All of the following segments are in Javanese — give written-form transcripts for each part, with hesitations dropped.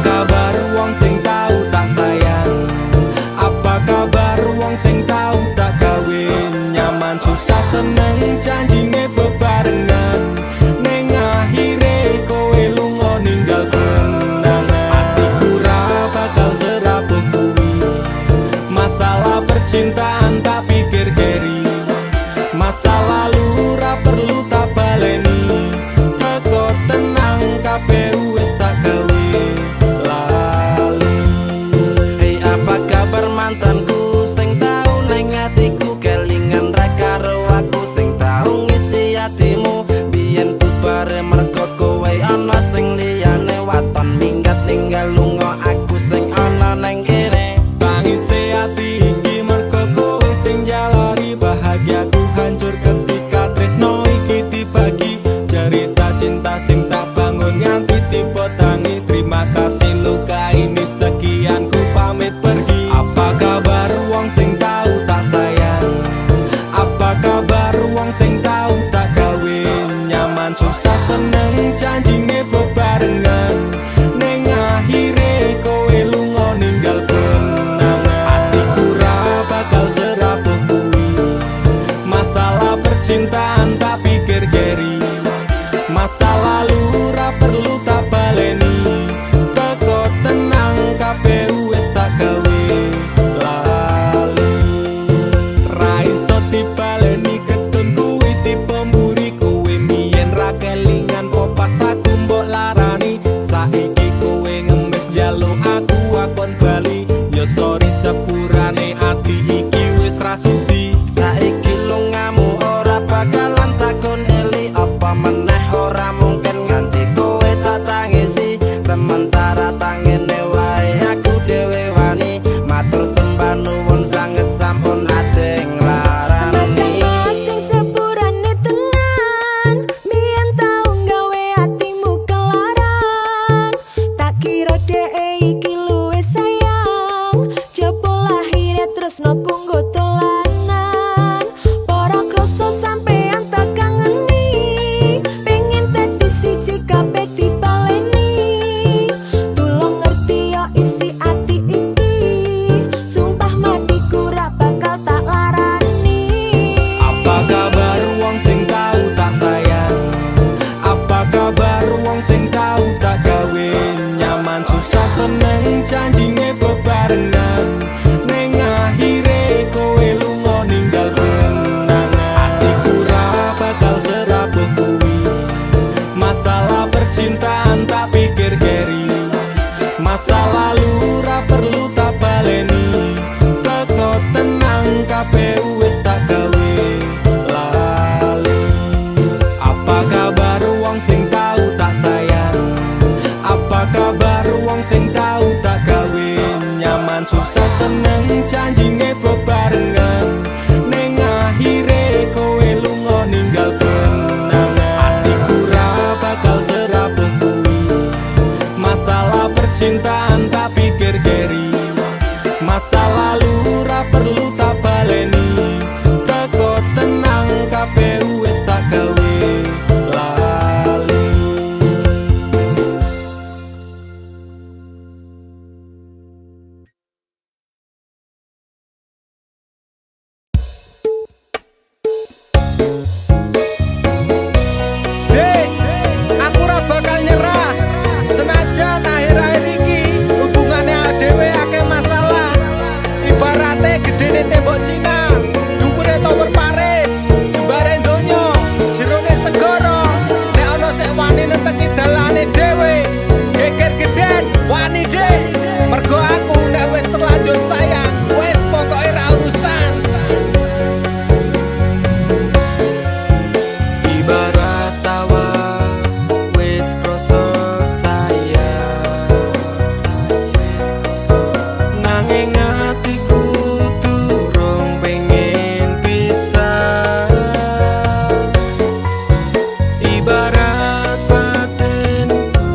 kabar wong sing tau tak sayang? Apa kabar wong sing tau tak gawe nyaman susah seneng janjine bebarengan ning akhire kowe lunga ninggal kenangan. Atiku ra bakal serapuh kuwi masalah percintaan tak pikir keri. Masa lalu ra perlu tak baleni teko tenang kabeh wis tak gawe lali. Hei apa kabar mantanku sing tau nang atiku kelingan ra karo aku sing tau ngisi atimu biyen bubare mergo kowe ana sing liyane waton minggat ninggal lunga aku sing ana nang kene. Tangise ati iki mergo kowe sing jalari bahagiaku hancur ketika tresno iki dibagi. Cerita cinta sing tak bangun nganti tiba tangi. Terima kasih luka ini sekian ku pamit pergi. Apa kabar wong sing tau tak sayang? Apa kabar wong sing tau tak gawe nyaman susah seneng janjine bebarengan ning akhire kowe lunga ninggal kenangan. Atiku ra bakal serapuh kuwi masalah percintaan tak pikir keri. Masa lalu ra perlu tak baleni teko tenang kabeh wis tak gawe lali. Ra iso dibaleni ketun kuwi tipe mburi kowe mien ra kelingan po pas aku mbok larani. Saiki kowe ngemis njaluk aku akon bali. Yo sorry sepurane ati iki wis ra sudi. Saiki lungamu ora bakalan takon eli apa meneh ora mungkin nganti kowe tak tangisi. Sementara tangene wae aku dhewe wani matur sembah nuwun sanget sampun ate nglarani. Mas sing sepurane tenan mien tau gawe atimu kelaran. Tak kira dhek iki luwih sayang jebul lahire tresno kanggo dolanan. Para krasa sampean tak kangeni pengen dadi siji kabeh dibaleni. Tulung ngerti yo isi ati iki sumpah matiku ra bakal tak larani. Apa kabar wong sing tau tak sayang? Apa kabar wong sing tau tak gawe nyaman susah seneng janjine bebarengan ning akhire kowe lunga ninggal kenangan. Atiku ra bakal serapuh kuwi masalah percintaan tak pikir keri. Masa lalu ra perlu tak baleni teko tenang kabeh wis tak gawe lali. Apa kabar wong sing tau tak sayang? Apa kabar wong sing tau tak gawe nyaman susah seneng janjine bebarengan ning akhire kowe lunga ninggal kenangan. Atiku ra bakal serapuh kuwi masalah percintaan tak pikir keri. Masa lalu ra perlu tak baleni teko tenang kabeh wis tak gawe lali. Dek, aku ra bakal nyerah senajan akhir-akhir iki hubungane dhewe akeh masalah. Ibarate gedene tembok Cina, dhuwure tower Paris, jembare donya, jerone segara. Nek ana sik wani neteki dalane dhewe, geger geden wani dek. Mergo aku nek wis terlanjur sayang, wis pokoke ra urusan. Ibarat tawa wis krasa sayang, nanging atiku durung pengen pisah. Ibarat batinku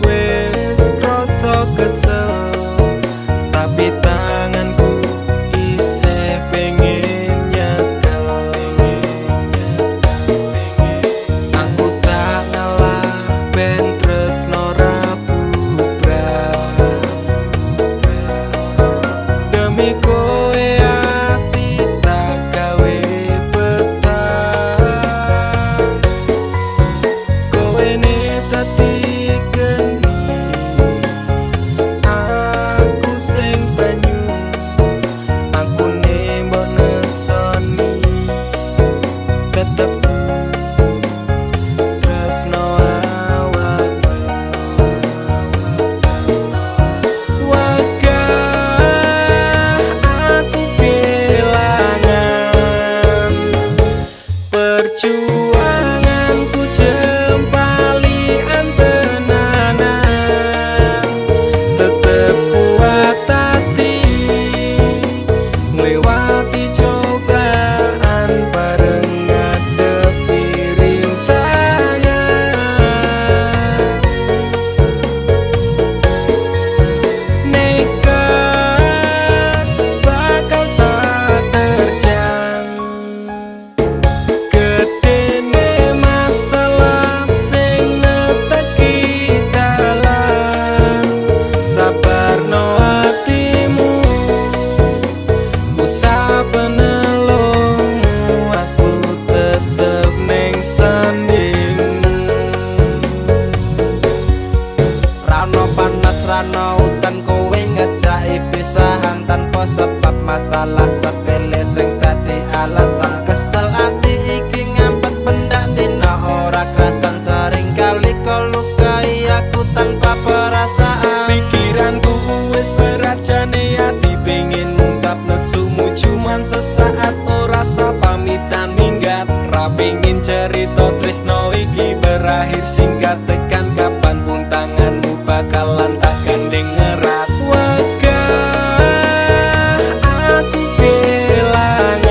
wis krasa kesel, tapi tanganku isih pengen nyekel. Aku tak ngalah ben tresno rapuh. dadi geni, aku sing banyu, aku nembok nesoni, tetep tresno awak. Wegah aku kelangan perjuanganku jempali antenanan, tetep kuat hati nglewati cobaan bareng ngadepi rintangan. Nekat bakal tak terjang, gedene masalah sing neteki dalan. Sabarno atimu, usah penelungmu, aku tetep ning sanding. Rano panas rano udan kowe ngejaki pisahan tanpa sebab masalah sepele sing dadi alasan. Kesel ati iki ngampet pendak dina ora kerasan, sering kali kau lukai aku tanpa perasaan. Pikiranku wis berat jane ati pengen ngungkap nesumu cuman sesaat ora sah pamitan minggat. Ra pengen cerita tresno iki berakhir singkat, tekan kapan pun tanganmu bakalan tak gandeng erat. Wegah aku kelangan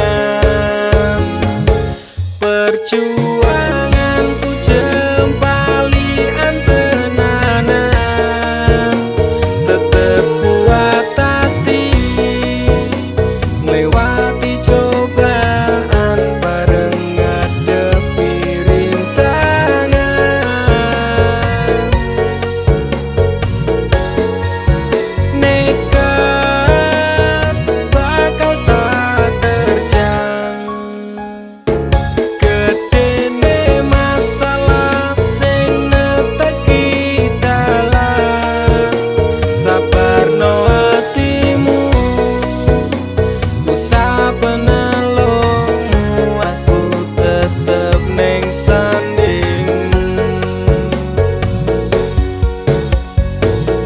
perjuanganku jempali antenanan, tetep kuat hati nglewati cobaan bareng ngadepi rintangan. Nekat bakal tak terjang, gedene masalah sing neteki dalan. Sabarno atimu, usah penelungmu, aku tetep ning sanding.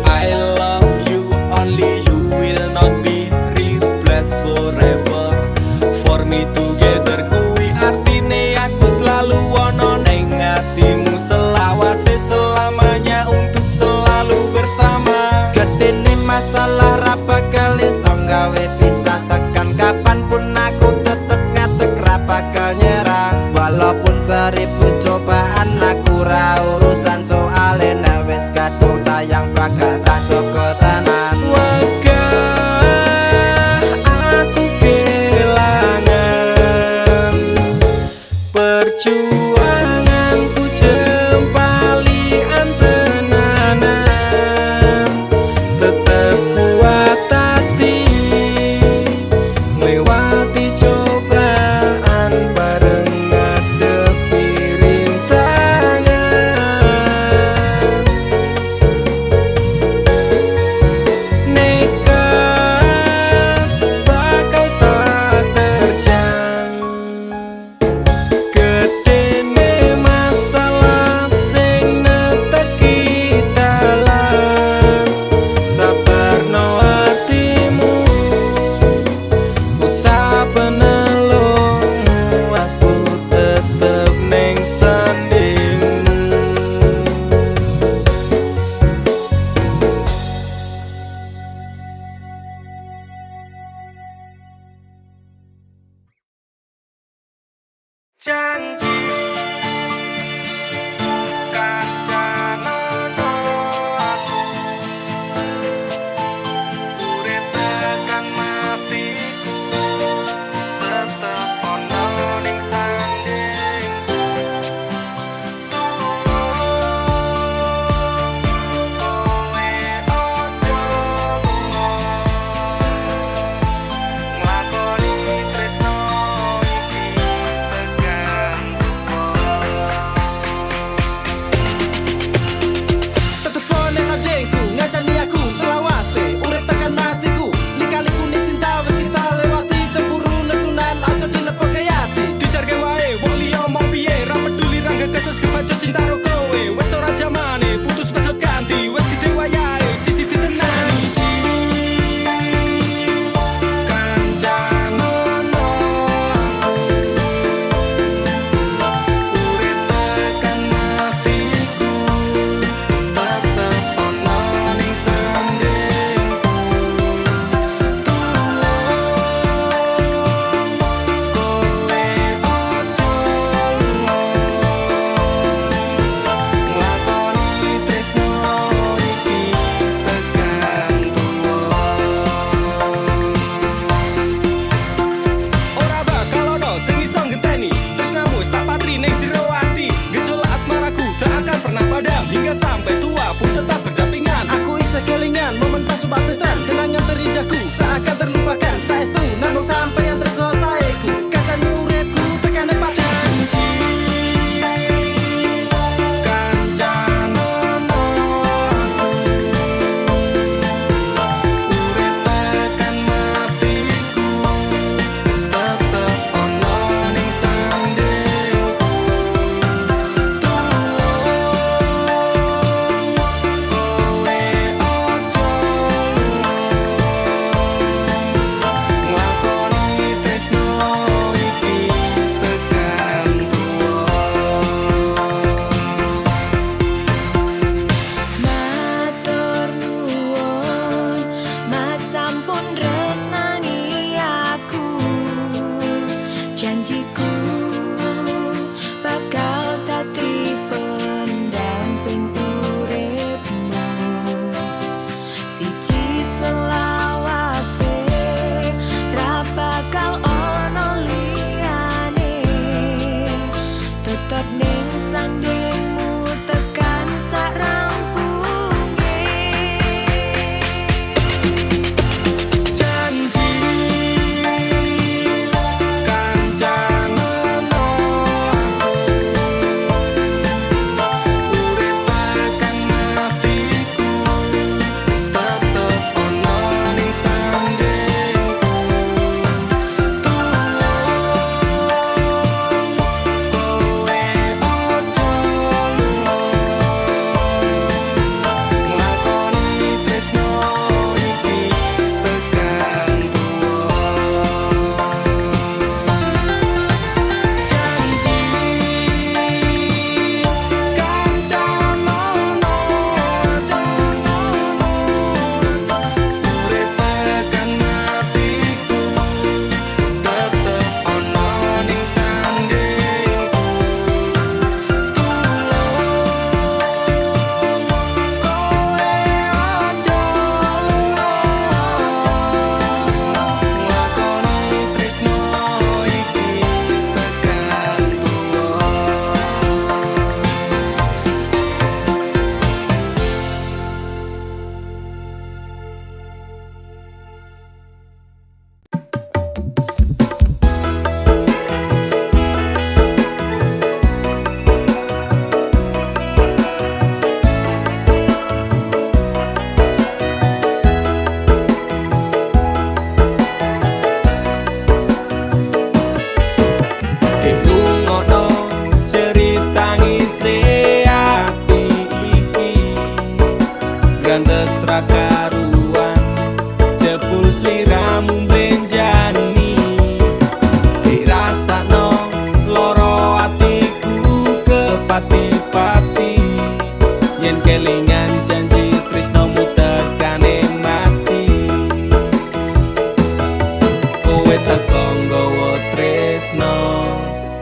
I love you, only you will not be replaced forever. For me together kuwi artine aku selalu ono ning atimu, selawase selamanya untuk selalu bersama. Gedene masalah ra bakal iso gawe pisah, tekan kapanpun aku tetep ngadeg ra bakal nyerah. Walaupun seribu cobaan aku ra urusan, soale nek wis kadung sayang bakal tak jaga tenan. Wegah aku kelangan perjuanganku jempali antenanan, tetep kuat hati hingga sampai tua pun tetap berdampingan. Aku isih kelingan momen pas sumpah pisan, kenangan terindahku tak akan terlupakan. Saestu namung sampai yang tresno saeku, kacani uripku tekan pati. Matur nuwun, Mas sampun resnani aku. Janjiku bakal dadi pendamping uripmu. Siji selawase ra bakal ono liyane, tetep ning sandingmu tekan sak rampunge. Janji kancanono aku, urip tekan matiku, tetep ono ning sandingku. Tulung kowe ojo nglakoni tresno iki tekan tuwa. Janji kancanono ojo urip tekan matiku, tetep ono ning sandingku. Tulung kowe ojo nglakoni tresno iki tekan tuwa. Dinungono cerita ngisi ati iki, grandes ra karuan, jebul sliramu mbenjani. Dirasakno loro atiku kepati-pati, yen kelingan janji tresnomu tekane mati. Kowe teko nggawa tresno,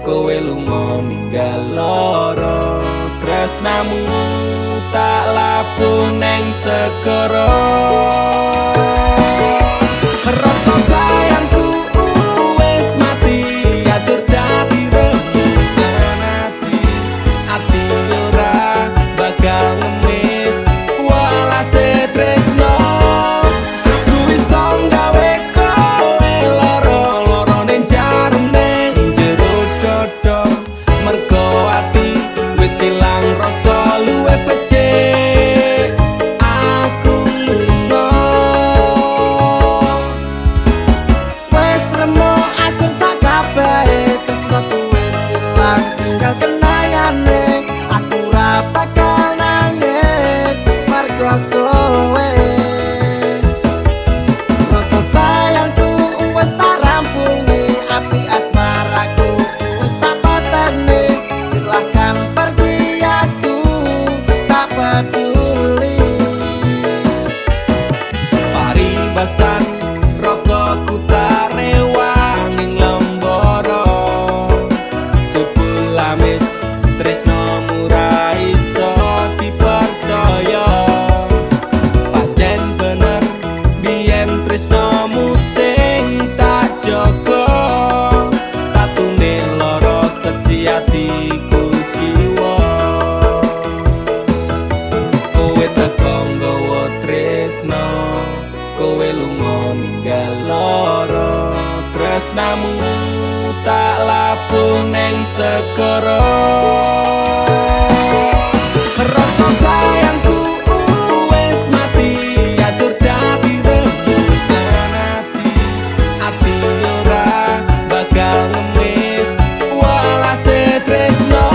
kowe lunga ninggal loro, tresnamu tak labuh neng segara. Rasa sayangku wis mati, ajur dadi rembugan ati. Ati ora bakal ngemis walase tresno. Aku iso gawe kowe loro-loro ning jarum ning jero dodo, mergo ati wis ilang rasa luwih becik. Aku lunga Wes remo ajur sak kabehe, tresnoku wis ilang tinggal kenangane. Aku ra bakal nangis margo kowe. Rasa sayangku wis tak rampungi, api asmaraku wis tak pateni. Silahkan pergi, aku tak peduli. paribasan rokoku tak rewang ing lembara. Jebul amis tresnomu ra iso dipercaya. Pancen bener biyen tresnomu sing tak jaga, tatune loro seksi atiku jiwa. tresnamu tak labuh neng segara. Rasa sayangku wis mati, ajur dadi rembugan ati. Ati ora bakal ngemis walase tresno.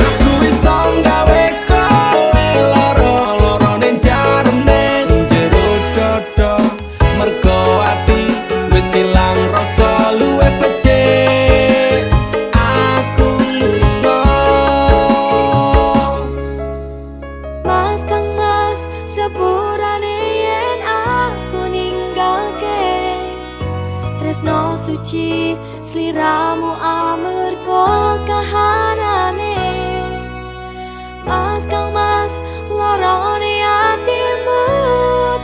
Aku iso gawe kowe loro-loro ning jarem ning jero dodo. Mergo ati wis ilang rasa luwih becik. Aku lunga. Mas Kang Mas, sepurane yen aku ninggalke tresno suci sliramu amarga kahanane. Mas Kang Mas, lorone atimu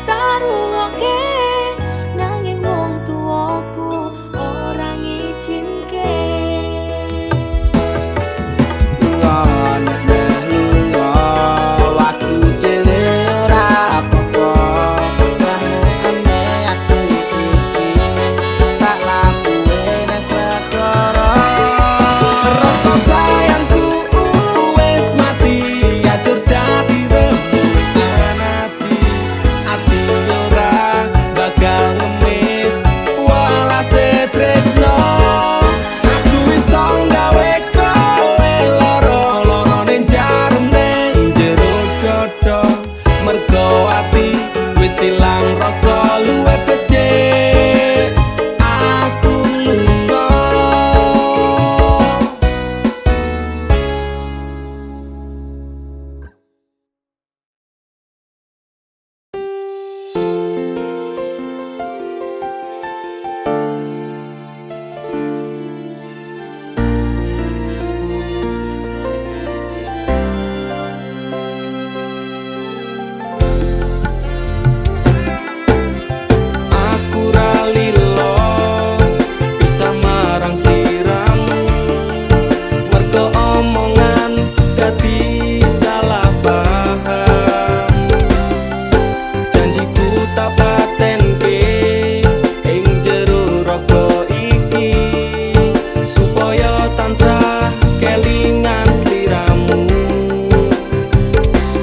taruhke nanging wong tuaku ora ngizinke. Rasa sayangku wis mati, ajur dadi rembugan ati. Ati ora bakal ngemis walase tresno. Aku iso gawe kowe loro-loro ning jarem ning jero dodo. Mergo ati wis ilang rasa luwih becik. Aku lunga. Aku ra lilo bisa marang sliramu. Mergo omongan dadi salah paham. Janjiku tak patenke ing jero raga iki, supaya tansah kelingan sliramu.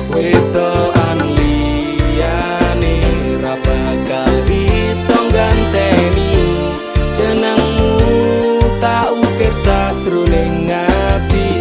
Wedokan liyane ra bakal iso ganteni jenengmu tak ukir sajroning ati.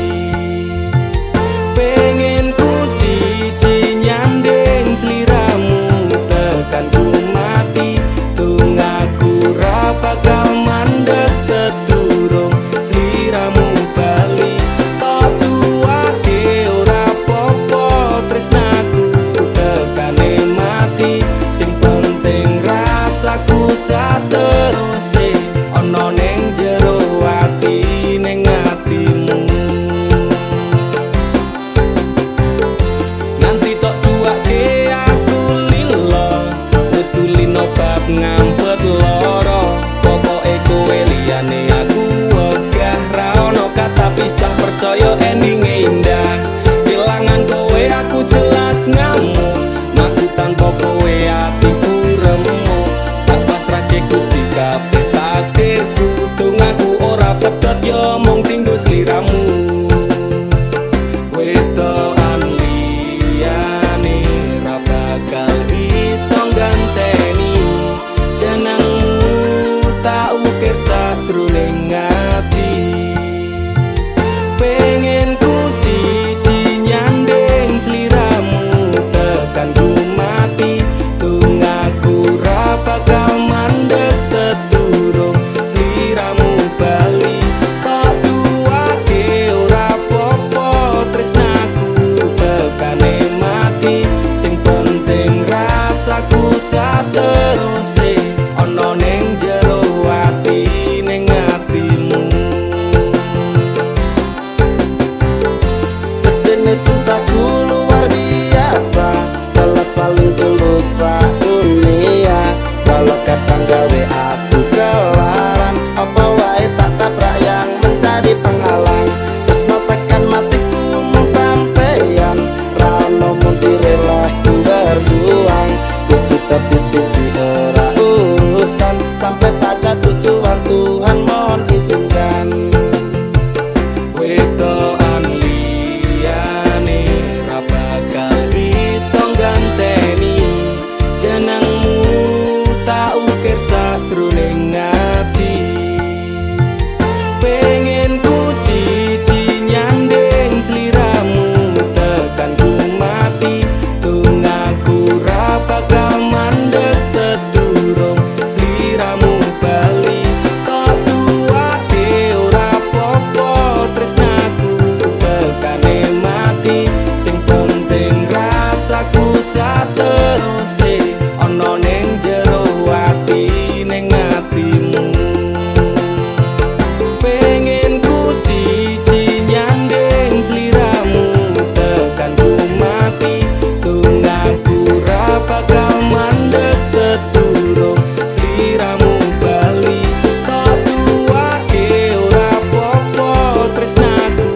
Pengen ku siji nyanding sliramu tekan ku mati. Tungaku ra bakal mandeg sedurung sliramu bali. Tok tuake ora popo tresnaku tekane mati. Sing penting rasaku sateruse ana ning jero ati ning atimu. Nanti tok tuake aku lilo, wis kulino bab ngampet loro. Pokoke kowe liyane aku wegah ra ono kata pisah, percaya endinge indah. Kelangan kowe aku jelas ngamuk, naku tanpa kowe atiku remuk. Tak pasrahke Gusti kabeh takdirku, tungaku ora pedhot yo mung tinggo sliramu. Wedokan liyane ra bakal iso ganteni jenengmu tak ukir sajroning ati. Pengen ku siji nyanding sliramu tekan ku mati. Tungaku ra bakal mandeg sedurung sliramu bali. Tak duake ora popo tresnaku tekane mati. Sing penting rasaku sateruse ana ning jero ati ning atimu. Dene cintaku luar biasa, jelas paling tulus dunia. Walau kadang gawe aku kelaran, apa wae tak tabrak yang menjadi penghalang. Terus no tekan matiku mung sampeyan, ra ono mung direleh ku berjuang. Kudu tapi siji jroning ati. Pengen ku siji nyanding sliramu tekan ku mati. Tunggaku ra bakal mandeg sedurung sliramu bali. Kok duwake ora popo tresnaku tekane mati. Sing penting rasaku sateruse ana ning jero ati ning atimu. Pengen ku siji nyanding sliramu tekan ku mati. Tunggaku ra bakal mandeg sedurung sliramu bali. Kok duwake ora popo tresnaku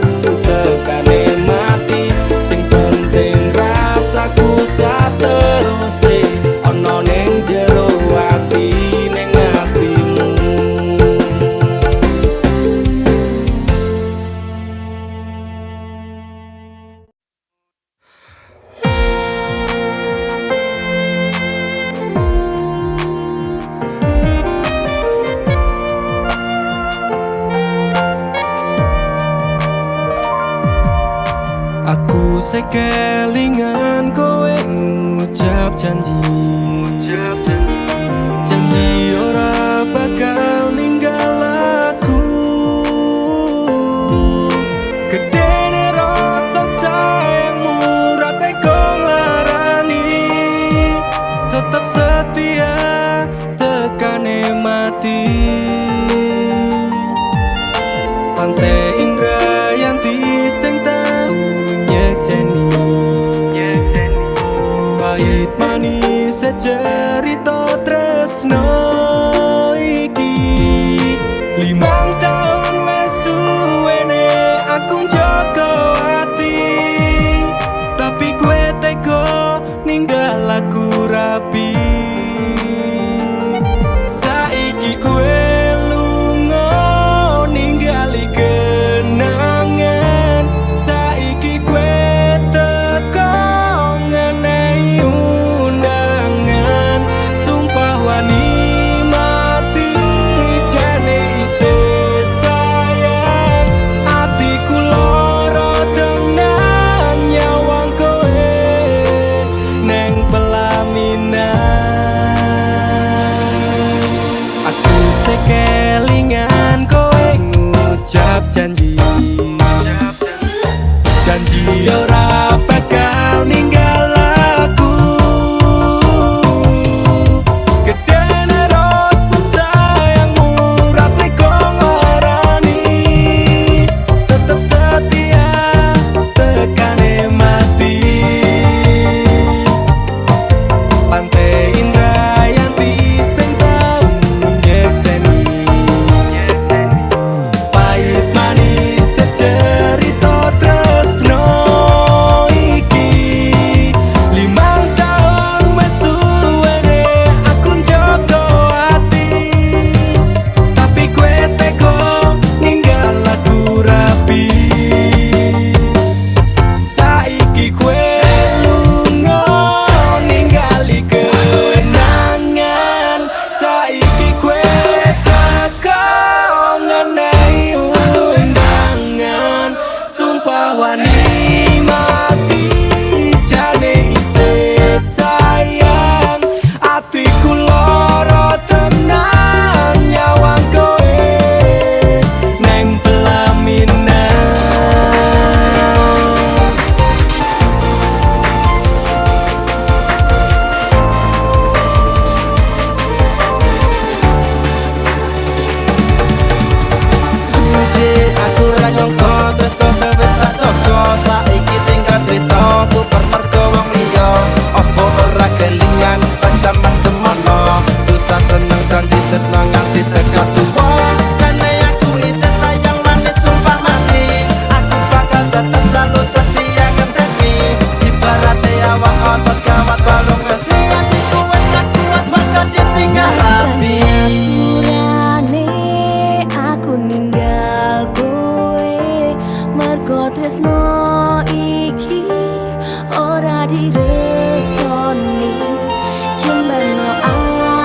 tekane mati. Sing penting rasaku sateruse ana ning jero ati ning atimu. Aku sekelingan kowe ngucap janji. Janji ora bakal ninggal aku. Gedene rasa sayangmu ra tega nglarani. Tetap setia tekane mati. Pantai Indrayanti sing tau nyekseni. Pahit manis secerita tresno iki. 5 tahun wes suwene aku njaga ati. Tapi kowe tega ninggal aku rapi. Saiki kowe lunga ningali kenangan. Saiki kowe teko ngenehi undangan. Sumpah wani mati jane isih sayang. Atiku lara tenan nyawang kowe neng pelaminan. Aku sekelingan kowe ngucap janji. Janji ora bakal ninggal aku. Gedene rasa sayangmu ra tega nglarani. Tetep setia tekane mati. Pantai Indrayanti sing tau nyekseni. Pahit manis secerita tresno iki. 5 tahun wes suwene aku njaga ati. Tapi kowe tega ninggal aku rapi. Saiki kowe lunga ningali kenangan. Saiki kowe teka ngenehi undangan. Sumpah wani mati jane isih sayang. Atiku lara tenan nyawang kowe neng pelaminan. Suci aku ra nyangka tresno sing wis tak jaga. Saiki tinggal critaku permergo wong liya. Apa ora kelingan pas jaman semono. Susah seneng janji tresno nganti tekan tuwa. Jane aku isih sayang manis sumpah mati. Aku bakal tetep selalu setia ngenteni. Ibarate awak otot gawat balung besi. Hatiku wis tak kuat bakal ditinggal rapi. Aturane aku ninggal kowe mergo tresno iki ora direstoni. Jembano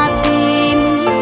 atimu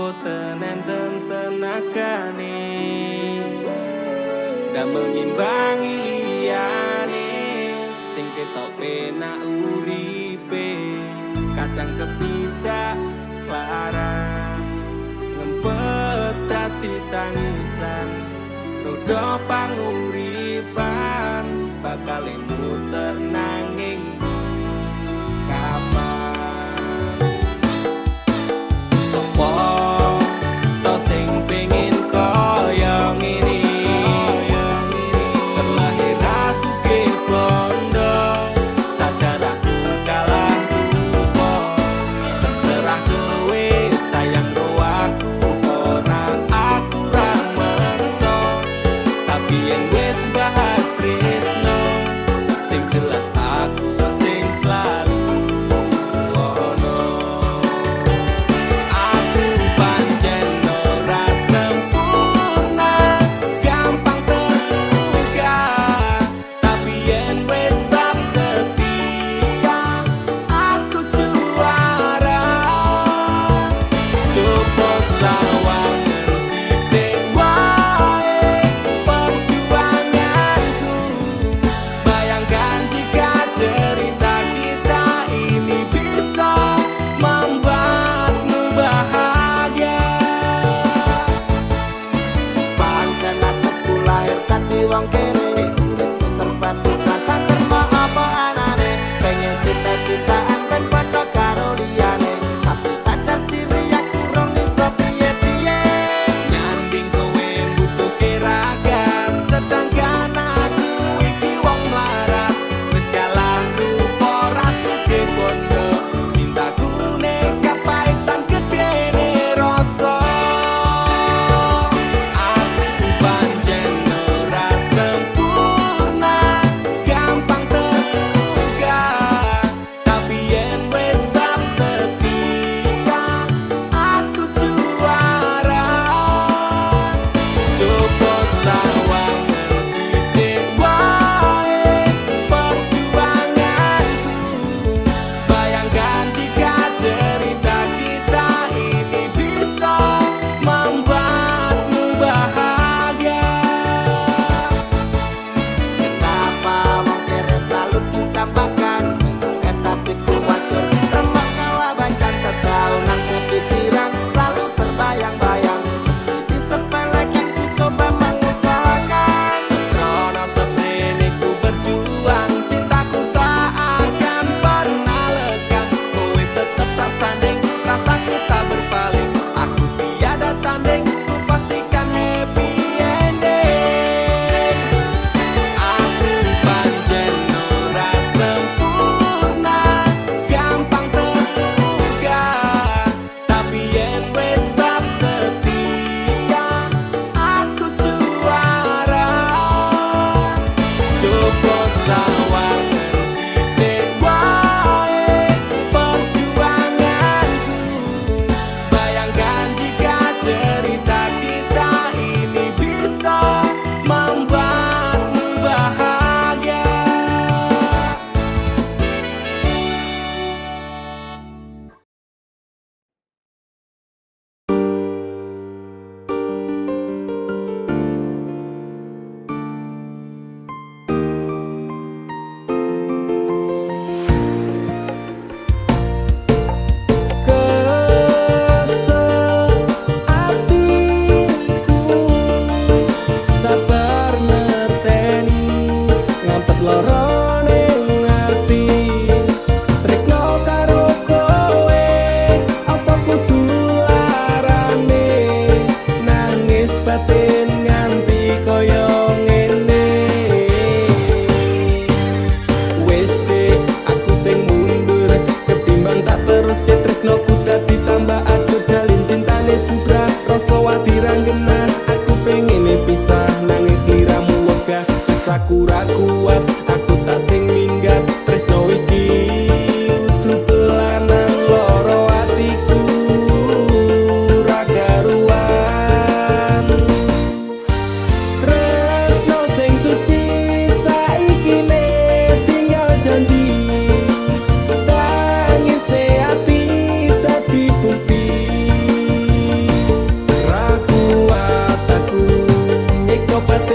boten enten tenagane damel ngimbangi liyane sing ketok penak uripe kadang kepidak klaran ngempet dadi tangisan rodo panguripan bakal muter nanging kapan sopo to sing pengin kaya ngene terlahir sugih bondo sadar aku kalah rupa terserah kowe sayang ro aku ora aku ra merso tapi yen wis bahas tresno sing jelas aku sing selalu ono aku pancen ora sempurna gampang terluka tapi yen wis bab setia aku juara coba sawangan sithik wae perjuanganku bayangkan jika cerita kita ini bisa membuatmu bahagia Pancen nasibku lahir dadi wong kere uripku serba susah saterma apa anane pengen cita-citaan ben padha karo liyane tapi sadar diri aku rong iso piye-piye nyanding kowe butuh keragan sedangkan aku iki wong melarat wis kalah rupa rasuke bondo cintaku nekat paitan gedene rasa aku pancen ora sempurna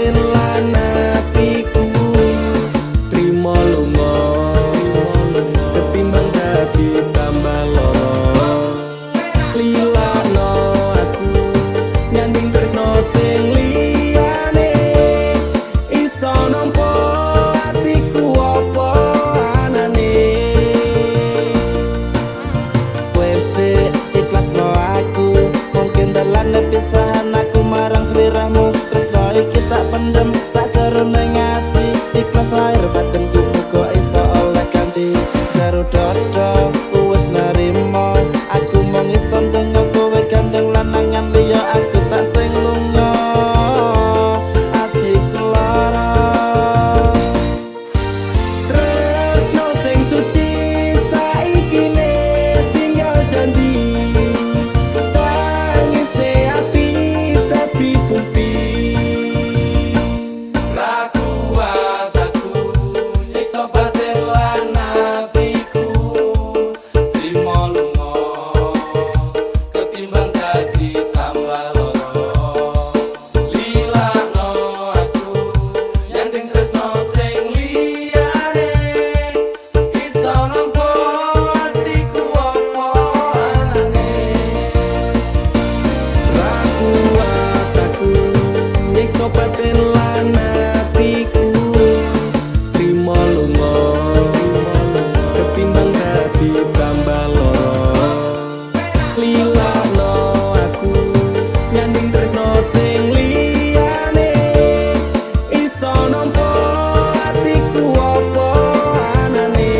batin lan atiku trimo lunga ketimbang dadi tambah loro lilakno aku nyanding tresno sing liyane iso nampa atiku apa anane Wes ikhlasno aku mungkin dalan pisahan aku marang sliramu tresno iki tak pendem sakjerone ati ikhlas lahir batinku muga iso oleh ganti jero dodo wis narimo aku mung iso ndonga kowe gandeng lanangan liya aku tak sing lunga atiku lara tresno sing suci saiki ne tinggal janji tangise ati dadi putih ragu aku nyiksa batin lan atiku trimo lunga ketimbang dadi tambah loro lilakno aku nyanding tresno sing liyane iso nampa atiku apa anane ragu aku nyiksa batin lan atiku trimo lunga ketimbang dadi tambah loro lilakno aku nyanding tresno sing liyane iso nampa atiku apa anane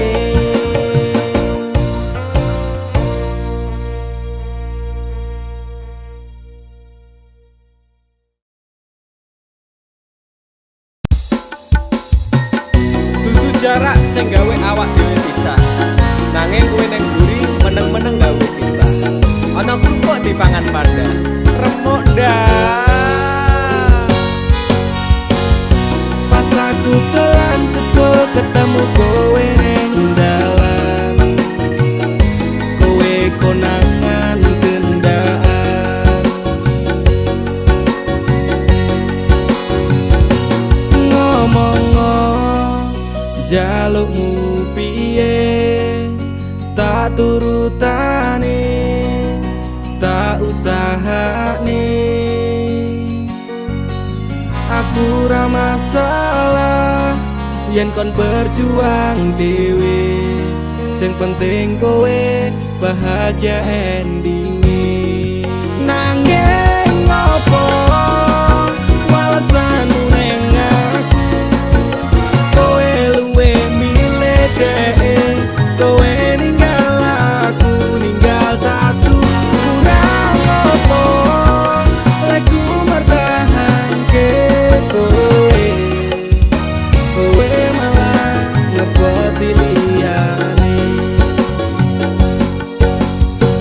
dudu jarak sing gawe awak dhewe pisah nanging kowe ning mburi meneng-meneng gawe pisah ana krupuk dipangan panda remuk dah pas aku telan jebul ketemu kowe ning dalan kowe konangan gendaan ngomong jalukmu piye tak turutane tak usahane aku ra masalah yen kon berjuang dhewe sing penting kowe bahagia endinge nanging ngopo walesanmu ning aku kowe luwe milih dhewe kowe ninggal aku ninggal tatu kurang apa lek ku mertahanke kowe kowe malah ngeboti liyane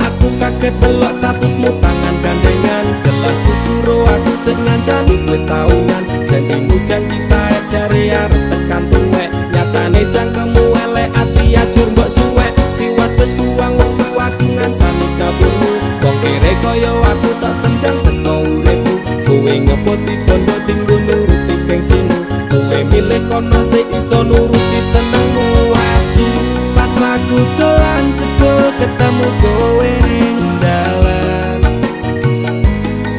aku kaget delok statusmu tangan gandengan jelas syukur aku sing ngancani kowe tahunan janjimu janji taek jare arep tekan tuwek nyatane cangkemmu elek ati ajur mbok suwek tiwas wis kuwang wektu aku ngancani dapurmu wong kere kaya aku tak tendang saka uripmu kowe ngepoti bondo tinggo nuruti gengsimu kowe milih kono sik iso nuruti senengmu asu pas aku dolan jebul ketemu kowe ning dalan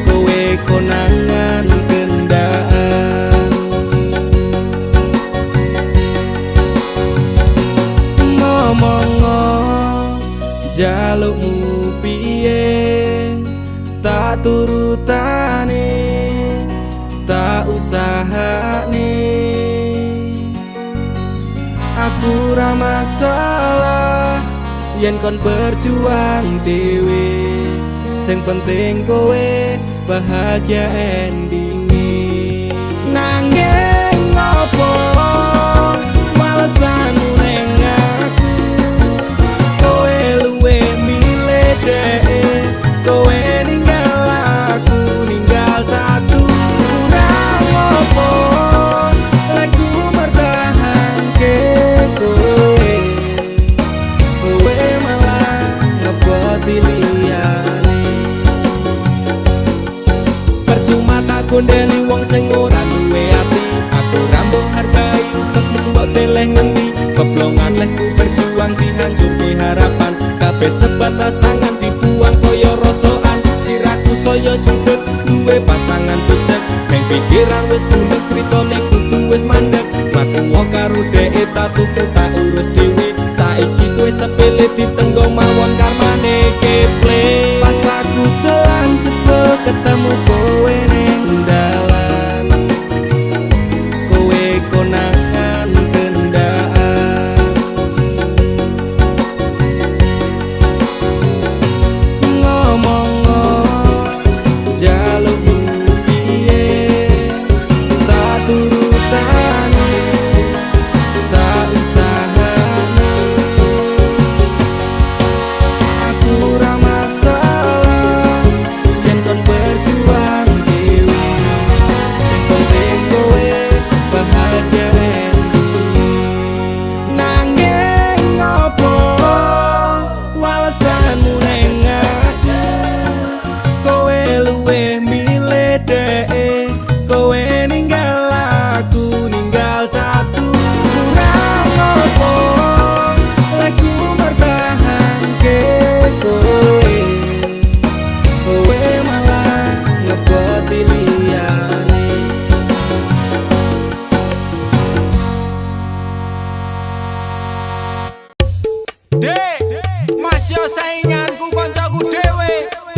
kowe konangan gendaan ngomong jalukmu piye tak turutane tak usahane aku ra masalah yen kon berjuang dhewe sing penting kowe bahagia endinge nanging ngopo walesanmu ning aku kowe luwe milih dhewe kowe ninggal aku ninggal tatu kurang apa lek ku mertahanke kowe kowe malah ngeboti liyane percuma tak keplongan lekku berjuang dihancurke harapan kabeh sebatas sangan dibuang koyo rosokan siraku saya jupet duwe pasangan pecek neng pikiran wis bulet critane kudu wis mandek mlaku karo dhek tak tuku tak urus dhewe saiki kowe sepele ditenggo mawon karmane keple pas aku telan cepet ketemu kowe ning dalan kowe konangan kendaan ngomong jaluk piye tak turutane tak usahane aku ora masalah yen kon berjuang dewe sing penting kowe bahagia nanging ngopo walesanmu ning ati kowe luwih milih dhek kowe ninggal aku ninggal tatu kurang ngopo lagu mertahanke kowe kowe malah ngeboti liyane Dek, masih sainganku koncoku dhewe.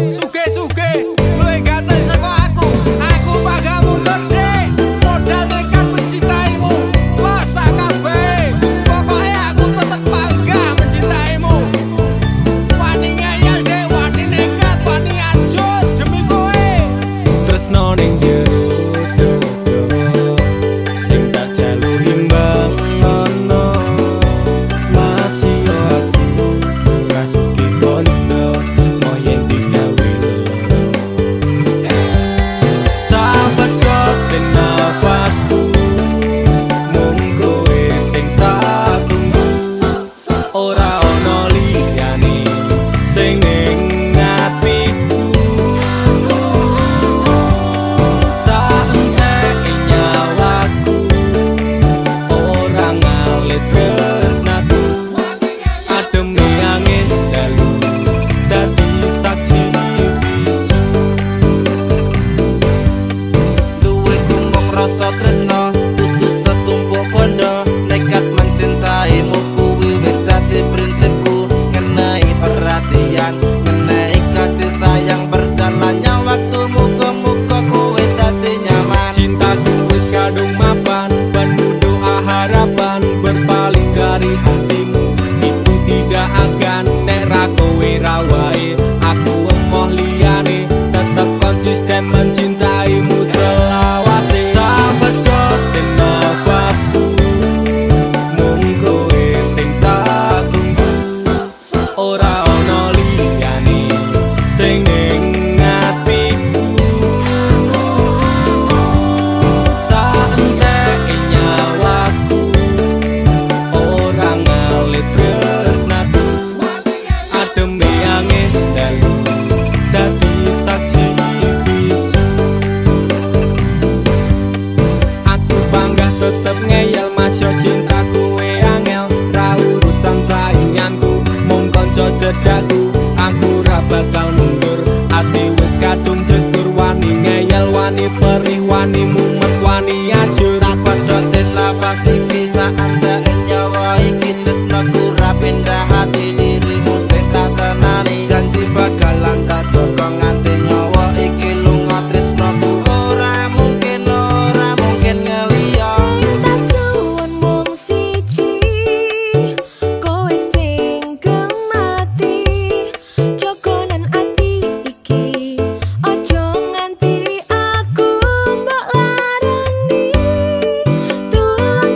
Suge-suge, luwih ganteng saka aku. Aku bakal mundur, Dek. Modal nekat mencintaimu. Losak kabeh. Pokoke aku tetep bangga mencintaimu. Wani ngeyel, Dek, wani nekat, wani ajur demi kowe. tresno ning jero dodo sing tak jaluk imbang ono masih yo aku rasuki kondo moyen digawe sahabat kote nafasku mung kowe sing tak tunggu ora ono liyane sing ning atiku saentek nyawaku ora ngalit tresnaku ademe angin dalu dadi saksi bisu duwe gumong rasa tresno kudu setumpuk bondo nekat mencintaimu kuwi wis dadi prinsipku ngenai perhatian ngenai kasih sayang berjalannya waktu muga-muga kowe dadi nyaman cintaku wis kadung mapan penuh doa harapan berpaling dari hatimu itu tidak akan nek ra kowe ra wae aku emoh liyane tetep konsisten mencintaimu selawase sahabat kote nafasku mung kowe sing tak tunggu ora ono liyane sing ning atiku saentek nyawaku ora ngalit tresnaku ademe angin dalu dadi saksi bisu aku bangga tetep ngeyel masya cintaku we angel ra urusan sainganku mung kanca cedakku aku ra bakal mundur ati wis kadung jegur wani ngeyel wani perih wani mumet wani ajur sapadha den nafas iki saandek nyawa iki tresnaku ra pindah hati dirimu sing tak tenani janji bakalan tak jaga nganti nyawa iki lunga tresnaku ora mungkin ngeliya Sing tak suwun mung siji kowe sing gemati jogonan ati iki ojo nganti aku mbok larani tulung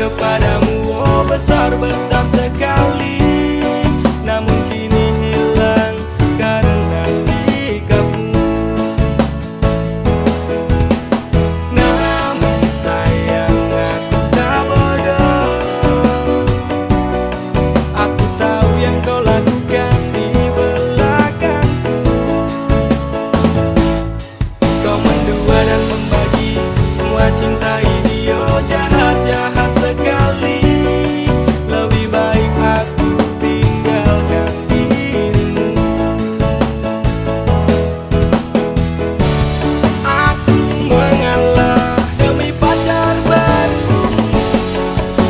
kepadamu, oh besar-besar sekali. Namun kini hilang karena sikapmu. Namun sayang aku tak bodoh. Aku tahu yang kau lakukan di belakangku. Kau mendua dan membagi semua cinta ini, oh jahat-jahat sekali. Lebih baik aku tinggalkan dirimu. Aku mengalah demi pacar baru.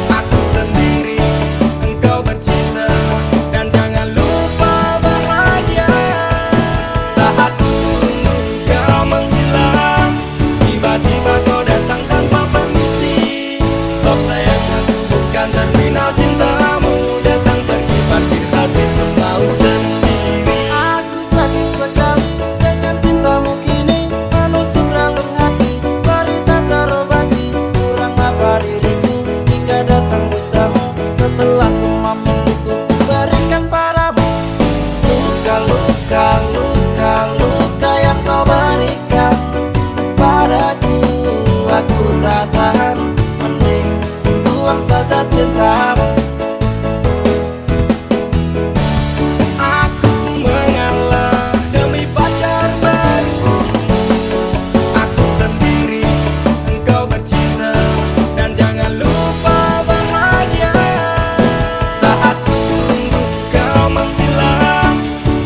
Aku sendiri, engkau bercinta, dan jangan lupa bahagia. Saat ku tunggu kau menghilang, tiba-tiba kau datang tanpa permisi. Stop sayang, aku bukan terminal cintamu. Datang pergi parkir hati semau sendiri. Aku sakit sekali dengan cintamu kini, menusuk relung hati, berita terobati. Kurang apa diriku hingga datang dustamu. Setelah semua milikku ku berikan padamu, luka-luka, luka-luka yang kau berikan padaku. Aku tak tahan, mending buang saja cintamu. Aku mengalah demi pacar baru. Aku sendiri, engkau bercinta, dan jangan lupa bahagia. Saat ku tunggu kau menghilang,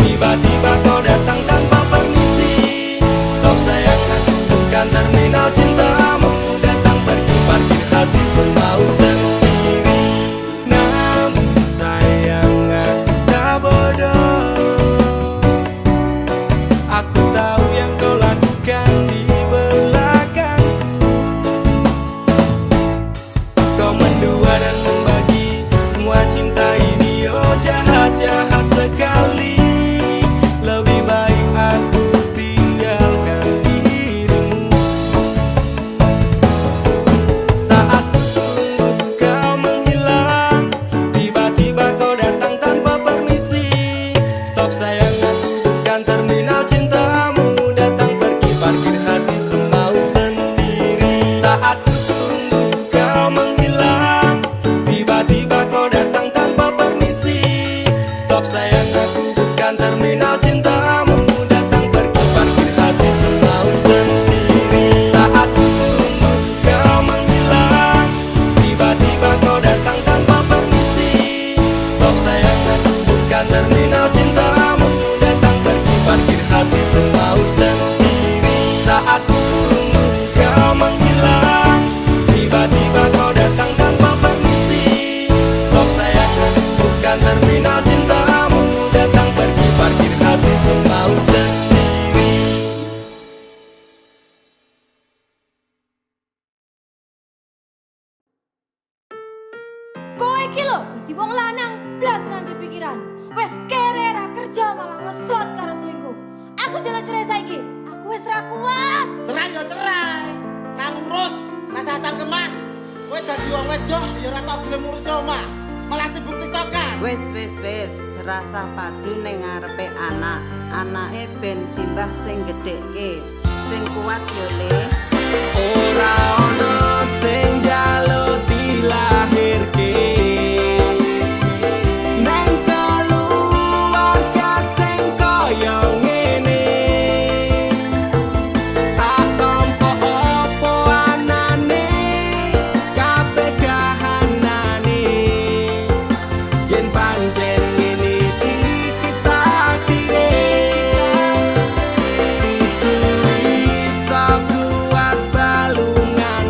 tiba-tiba kau datang tanpa permisi. Stop sayang, aku bukan terminal cintamu. Datang pergi parkir hati semau sendiri. Namun sayang aku tak bodoh. Aku tahu yang kau lakukan di belakangku. Kau mendua dan membagi semua cinta ini, oh jahat-jahat sekali. Lebih baik aku tinggalkan dirimu. Saat ku tunggu kau menghilang, tiba-tiba kau datang tanpa permisi. Stop sayang, aku bukan terminal cintamu. Datang pergi parkir hati semau sendiri. Saat ku tunggu kau menghilang, tiba-tiba kau datang tanpa permisi. Stop sayang, aku bukan terminal cintamu. Datang pergi parkir hati semau sendiri. Saat ku tunggu kau menghilang, tiba-tiba kau datang tanpa permisi. Stop sayang, aku bukan terminal cintamu. Datang pergi parkir hati semau sendiri. Saat ku tunggu kau menghilang, tiba-tiba kau datang tanpa permisi. Stop sayang, aku bukan terminal cintamu. Datang pergi parkir hati semau sendiri. Kowe iki lho dadi wong lanang blas rantai pikiran. Wes kere ra kerja malah ngeslot karo selingkuh. Aku jalan cerai saiki. Aku wes ra kuat. Cerai yo cerai. Kan urus rasa cangkeman. Kowe dadi wong wedok ya ora tau gelem ngurus omah. Malah sibuk tiktokan. Wis terasa padu ning ngarepe anak. Anake ben simbah sing gedhekke. Sing kuat yo Le. Ora ono sing njaluk dilahirke. Neng keluarga sing kaya ngene. Tak tampa apa anane, kabeh kahanane. Yen pancen ngene iki takdire. Iku iso kuat balungan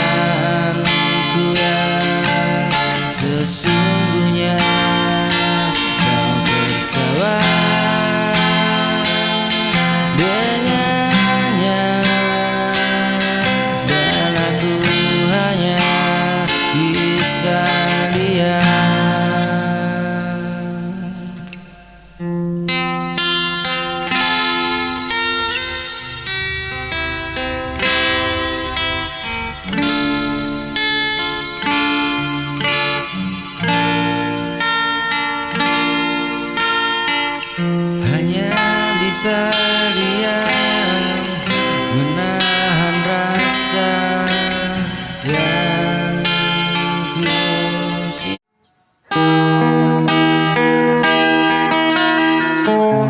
temanku yang sesungguhnya. Kau tertawa dengannya, dan aku hanya bisa diam. Hanya bisa diam, menahan rasa yang ku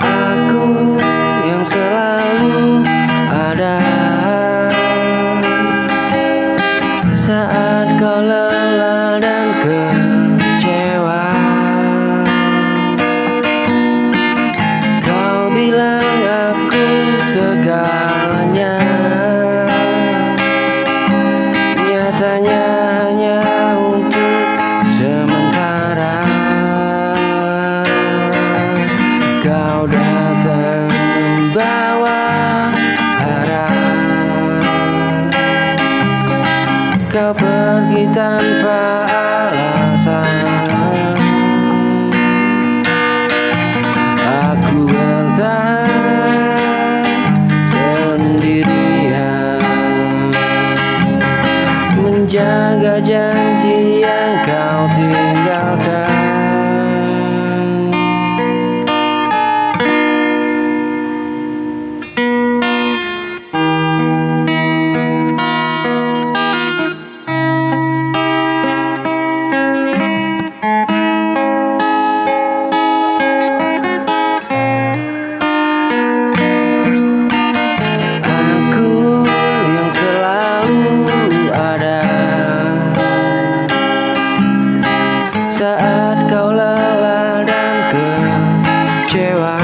aku yang selalu ada saat kau lelah dan kecewa. Kau bilang aku segalanya, nyatanya hanya untuk sementara. Kau datang membawa harap, kau pergi tanpa alasan. Aku bertahan sendirian, menjaga janji yang kau tinggalkan. Aku yang selalu ada saat kau lelah dan kecewa.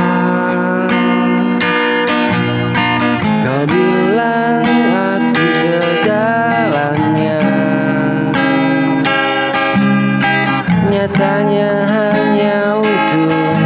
Kau bilang aku segalanya, nyatanya hanya untuk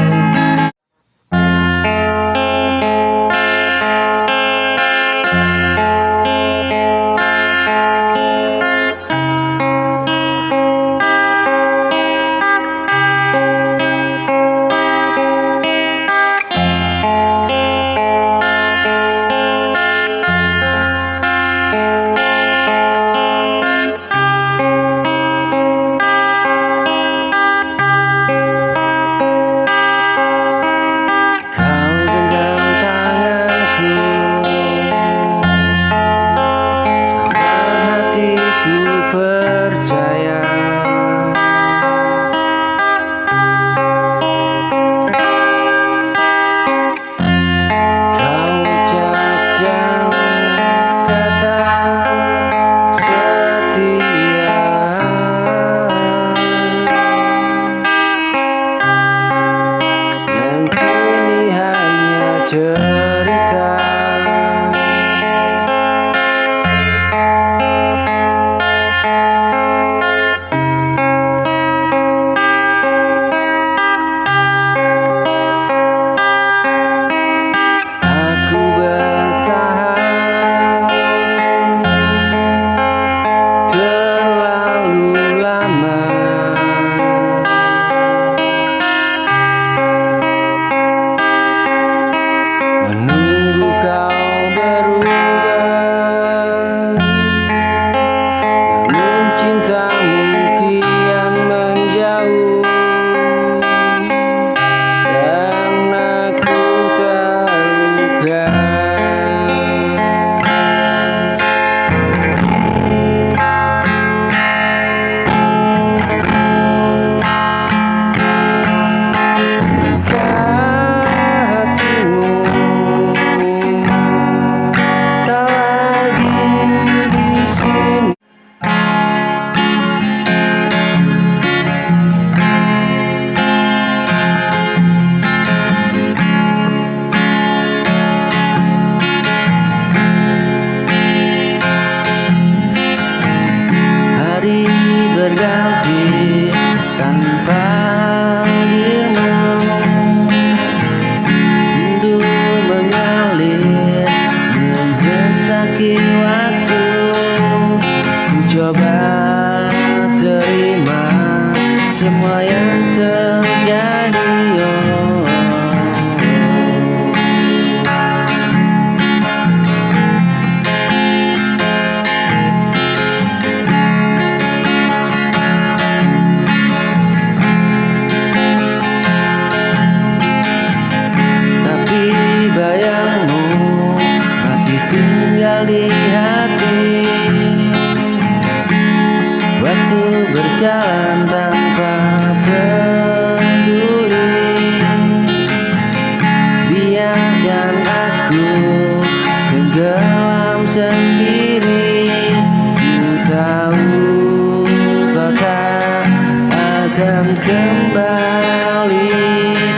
terjadi. Tapi bayangmu masih tinggal di hati. Waktu berjalan tanpa peduli. Biarkan aku tenggelam sendiri. Ku tahu kau tak akan kembali,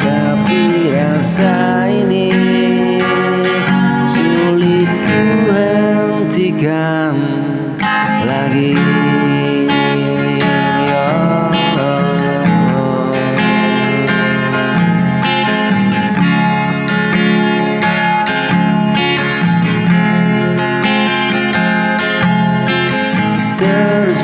tapi rasa ini sulit ku hentikan lagi. Terus